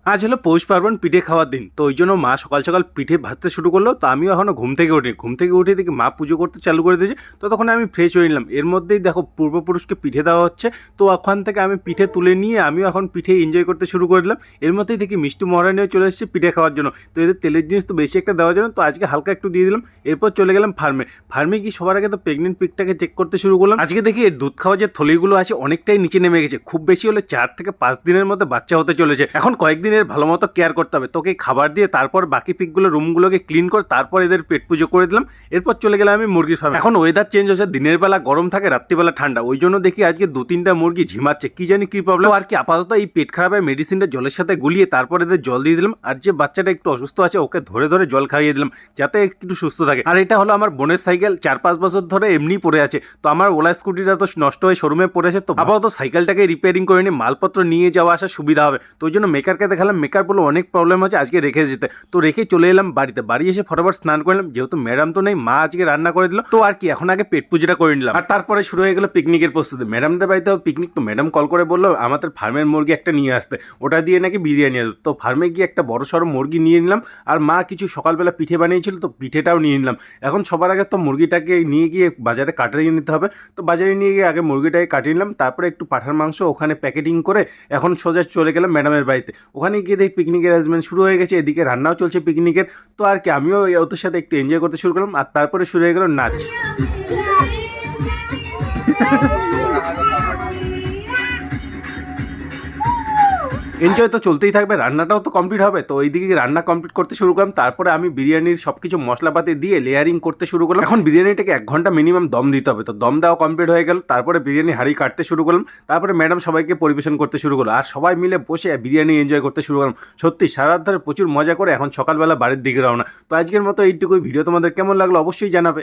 আজ হলো পৌষ পার্বণ, পিঠে খাওয়ার দিন। তো ওই জন্য মা সকাল সকাল পিঠে ভাজতে শুরু করলো। তো আমিও এখনও ঘুম থেকে উঠিনি। ঘুম থেকে উঠে দেখি মা পুজো করতে চালু করে দিয়েছে। তো তখন আমি ফ্রেশ হয়ে নিলাম। এর মধ্যেই দেখো পূর্বপুরুষকে পিঠে দেওয়া হচ্ছে। তো ওখান থেকে আমি পিঠে তুলে নিয়ে আমিও এখন পিঠে এনজয় করতে শুরু করে দিলাম। এর মধ্যেই দেখি মিষ্টি মহারানিও চলে এসেছে পিঠে খাওয়ার জন্য। তো এদের তেলের জিনিস তো বেশি একটা দেওয়া যাবে না, তো আজকে হালকা একটু দিয়ে দিলাম। এরপর চলে গেলাম ফার্মে। ফার্মে গিয়ে সবার আগে তো প্রেগনেন্ট পিকটাকে চেক করতে শুরু করলাম। আজকে দেখি এর দুধ খাওয়া যে থলিগুলো আছে অনেকটাই নিচে নেমে গেছে। খুব বেশি হলে 4 থেকে 5 দিনের মধ্যে বাচ্চা হতে চলেছে। এখন কয়েকদিনের ভালো মতো কেয়ার করতে হবে। তোকে খাবার দিয়ে তারপর বাকি পিকগুলো রুমগুলোকে ক্লিন করে তারপর এদের পেট পুজো করে দিলাম। এরপর চলে গেলাম আমি মুরগির ফার্মে। এখন ওয়েদার চেঞ্জ হচ্ছে, দিনের বেলা গরম থাকে, রাত্রিবেলা ঠান্ডা। ওই জন্য দেখি আজকে 2-3টা মুরগি ঝিমাচ্ছে, কি জানি কি প্রবলেম। আর কি আপাতত এই পেট খারাপের মেডিসিনটা জলের সাথে গুলিয়ে তারপর এদের জল দিয়ে দিলাম। আর যে বাচ্চাটা একটু অসুস্থ আছে ওকে ধরে ধরে জল খাইয়ে দিলাম যাতে একটু সুস্থ থাকে। আর এটা হলো আমার বোনের সাইকেল, 4-5 বছর ধরে এমনি পড়ে আছে। তো আমার ওলা স্কুটিটা তো নষ্ট হয়ে শোরুমে পড়েছে। তো আপাতত সাইকেলটাকে রিপেয়ারিং করে নিয়ে মালপত্র নিয়ে যাওয়া আসার সুবিধা হবে। তো ওই জন্য মেকারকে দেখালাম। মেকার বললো অনেক প্রবলেম আছে, আজকে রেখে যেতে। তো রেখে চলে এলাম বাড়িতে। বাড়ি এসে ফটাফট স্নান করলাম, যেহেতু ম্যাডাম তো নেই, মা আজকে রান্না করে দিল। তো আর কি এখন আগে পেট পুজোটা করে নিলাম। আর তারপরে শুরু হয়ে গেল পিকনিকের প্রস্তুতি। ম্যাডামদের বাড়িতে পিকনিক। তো ম্যাডাম কল করে বললো আমাদের ফার্মের মুরগি একটা নিয়ে আসতে, ওটা দিয়ে নাকি বিরিয়ানি আসবে। তো ফার্মে গিয়ে একটা বড় সড়ো মুরগি নিয়ে নিলাম। আর মা কিছু সকালবেলা পিঠে বানিয়েছিল, তো পিঠেটাও নিয়ে নিলাম। এখন সবার আগে তো মুরগিটাকে নিয়ে গিয়ে বাজারে কাটিয়ে নিতে হবে। তো বাজারে নিয়ে গিয়ে আগে মুরগিটাকে কাটিয়ে নিলাম, তারপরে একটু পাঠার মাংস ওখানে প্যাকেটিং করে এখন সোজা চলে গেলাম ম্যাডামের বাড়িতে। ওখানে গিয়ে দেখি পিকনিকের অ্যারেঞ্জমেন্ট শুরু হয়ে গেছে, এদিকে রান্নাও চলছে পিকনিকের। তো আর কি আমিও ওদের সাথে একটু এনজয় করতে শুরু করলাম। আর তারপরে শুরু হয়ে গেল নাচ। এনজয় তো চলতেই থাকবে, রান্নাটাও তো কমপ্লিট হবে। তো এইদিকে রান্না কমপ্লিট করতে শুরু করলাম। তারপরে আমি বিরিয়ানির সব কিছু মশলাপাতি দিয়ে লেয়ারিং করতে শুরু করলাম। এখন বিরিয়ানিটাকে 1 ঘন্টা মিনিমাম দম দিতে হবে। তো দম দেওয়া কমপ্লিট হয়ে গেল। তারপরে বিরিয়ানি হাঁড়ি কাটতে শুরু করলাম। তারপরে ম্যাডাম সবাইকে পরিবেশন করতে শুরু করলো। আর সবাই মিলে বসে বিরিয়ানি এনজয় করতে শুরু করলাম। সত্যি সারা রাত ধরে প্রচুর মজা করে এখন সকালবেলা বাড়ির দিকে রওনা। তো আজকের মতো এইটুকুই। ভিডিও তোমাদের কেমন লাগলো অবশ্যই জানাবে।